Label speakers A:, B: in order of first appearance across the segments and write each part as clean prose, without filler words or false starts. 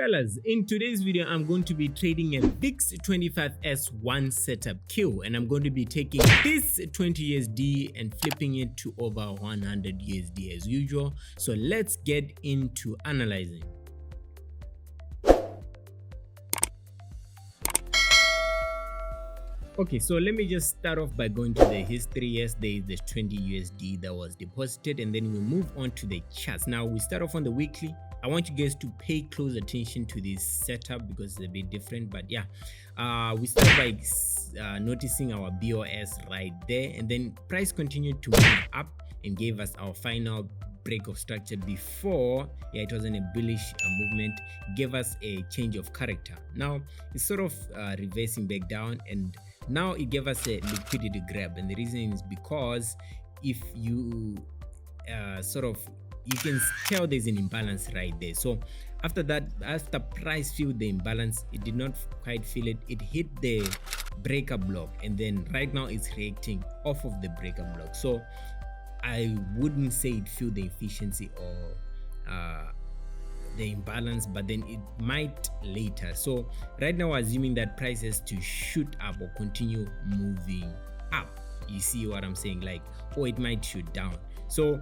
A: Fellas, in today's video, I'm going to be trading a VIX 25S1 setup queue, and I'm going to be taking this 20 USD and flipping it to over 100 USD as usual. So let's get into analyzing. Okay, so let me just start off by going to the history. Yes, there is the 20 USD that was deposited, and then we move on to the charts. Now we start off on the weekly. I want you guys to pay close attention to this setup because it's a bit different, but yeah, we start by noticing our BOS right there, and then price continued to move up and gave us our final break of structure before it wasn't a bullish movement, gave us a change of character. Now it's sort of reversing back down, and now it gave us a liquidity grab, and the reason is because if you you can tell there's an imbalance right there. So after that, after price filled the imbalance, it did not quite feel it. It hit the breaker block, and then right now it's reacting off of the breaker block. So I wouldn't say it filled the efficiency or the imbalance, but then it might later. So right now, assuming that price has to shoot up or continue moving up. You see what I'm saying? Like, or it might shoot down. So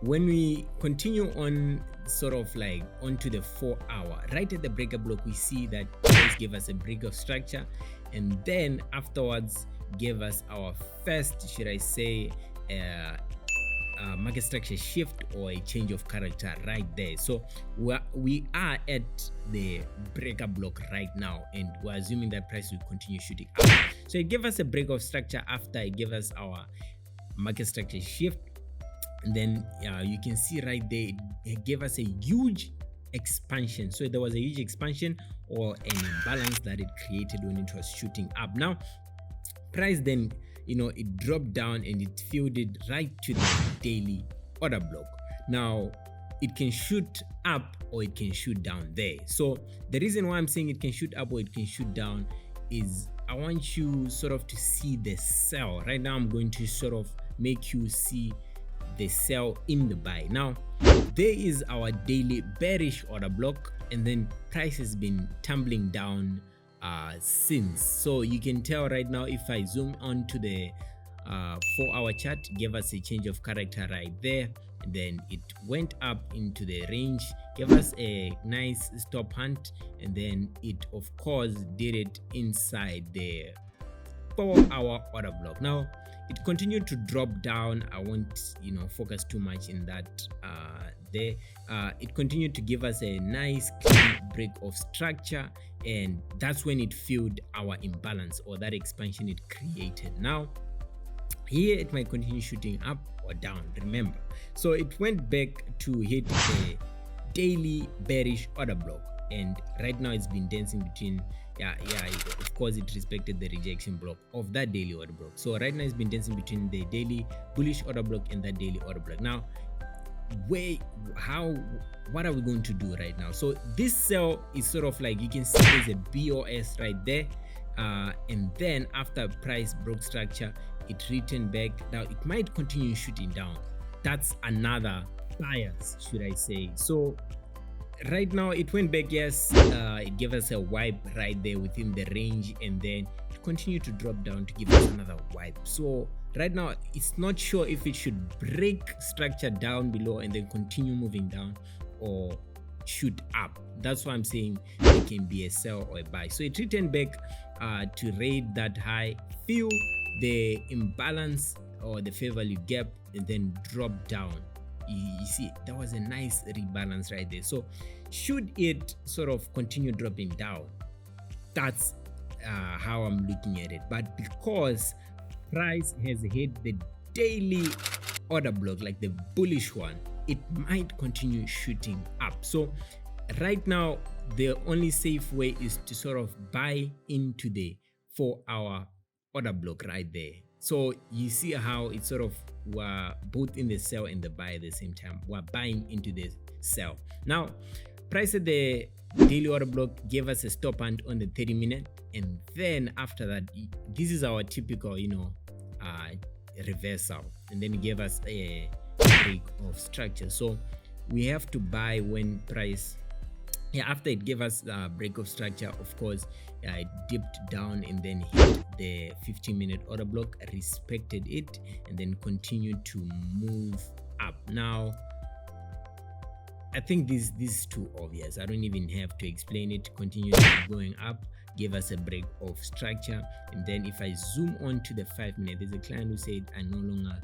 A: when we continue on sort of like onto the 4 hour, right at the breaker block, we see that price gave us a break of structure, and then afterwards gave us our first, should I say, market structure shift or a change of character right there. So we are at the breaker block right now, and we're assuming that price will continue shooting up. So it gave us a break of structure after it gave us our market structure shift, and then you can see right there it gave us a huge expansion. So there was a huge expansion or an imbalance that it created when it was shooting up. Now price then, it dropped down and it filled it right to the daily order block. Now it can shoot up or it can shoot down there. So the reason why I'm saying it can shoot up or it can shoot down is I want you sort of to see the sell. Right now I'm going to sort of make you see the sell in the buy. Now there is our daily bearish order block, and then price has been tumbling down since. So you can tell right now, if I zoom on to the 4 hour chart, gave us a change of character right there, and then it went up into the range, gave us a nice stop hunt, and then it of course did it inside the 4 hour order block. Now it continued to drop down. I won't focus too much in that there. It continued to give us a nice clean break of structure, and that's when it filled our imbalance or that expansion it created. Now here it might continue shooting up or down, remember. So it went back to hit the daily bearish order block, and right now it's been dancing between of course it respected the rejection block of that daily order block. So right now it's been dancing between the daily bullish order block and that daily order block. Now what are we going to do right now? So this sell is sort of like, you can see there's a BOS right there, and then after price broke structure, it returned back. Now it might continue shooting down. That's another bias, should I say. So right now it went back, yes, it gave us a wipe right there within the range, and then it continued to drop down to give us another wipe. So right now it's not sure if it should break structure down below and then continue moving down or shoot up. That's why I'm saying it can be a sell or a buy. So it returned back to raid that high, fill the imbalance or the fair value gap, and then drop down. You see that was a nice rebalance right there. So should it sort of continue dropping down, that's how I'm looking at it. But because price has hit the daily order block, like the bullish one, it might continue shooting up. So right now the only safe way is to sort of buy into the 4 hour order block right there. So you see how it sort of were both in the sell and the buy at the same time. We're buying into the sell. Now price at the daily order block gave us a stop hunt on the 30-minute, and then after that, this is our typical reversal, and then it gave us a break of structure. So we have to buy when price yeah, after it gave us a break of structure, of course, it dipped down and then hit the 15-minute order block, respected it, and then continued to move up. Now I think this is too obvious. I don't even have to explain it. Continued going up, gave us a break of structure, and then if I zoom on to the 5 minute, there's a client who said I no longer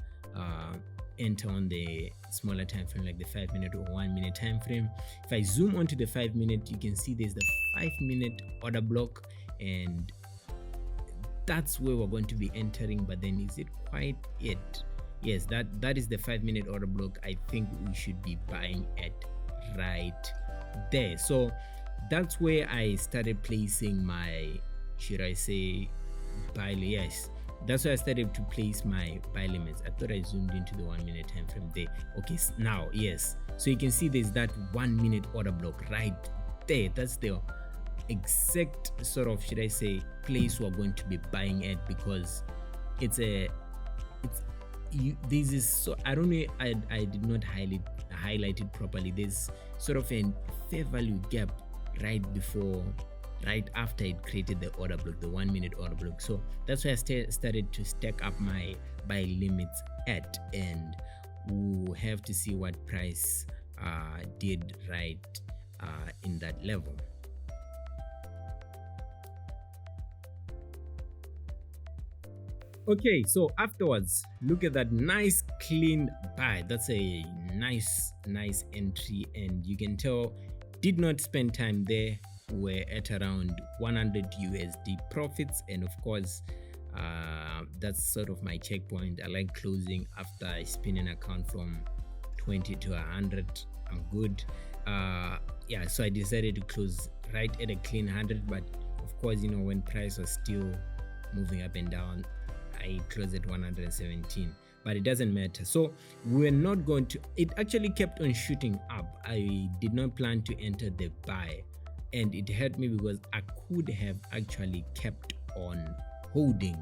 A: enter on the smaller time frame like the 5 minute or 1 minute time frame. If I zoom on to the 5 minute, you can see there's the 5 minute order block, and that's where we're going to be entering. But then is it quite it? Yes, that is the 5 minute order block. I think we should be buying at right there. So that's where I started placing my, should I say, buy, yes, that's where I started to place my buy limits. I thought I zoomed into the 1 minute time frame there. Okay, now yes, so you can see there's that 1 minute order block right there. That's the exact sort of, should I say, place we're going to be buying at, because this is so, I don't know, I did not highlight it properly. There's sort of a fair value gap right after it created the order block, the 1 minute order block. So that's why I started to stack up my buy limits at, and we'll have to see what price did right in that level. Okay, so afterwards, look at that nice clean buy. That's a nice entry, and you can tell did not spend time there. We're at around 100 USD profits, and of course that's sort of my checkpoint. I like closing after I spin an account from 20 to 100. I'm good. Yeah, so I decided to close right at a clean 100, but of course, you know, when price was still moving up and down, I closed at 117, but it doesn't matter. So we're not going to, it actually kept on shooting up. I did not plan to enter the buy, and it hurt me because I could have actually kept on holding.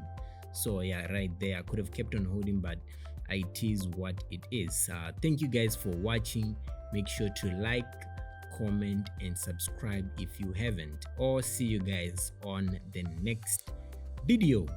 A: So yeah, right there, I could have kept on holding, but it is what it is. Thank you guys for watching. Make sure to like, comment, and subscribe if you haven't, or see you guys on the next video.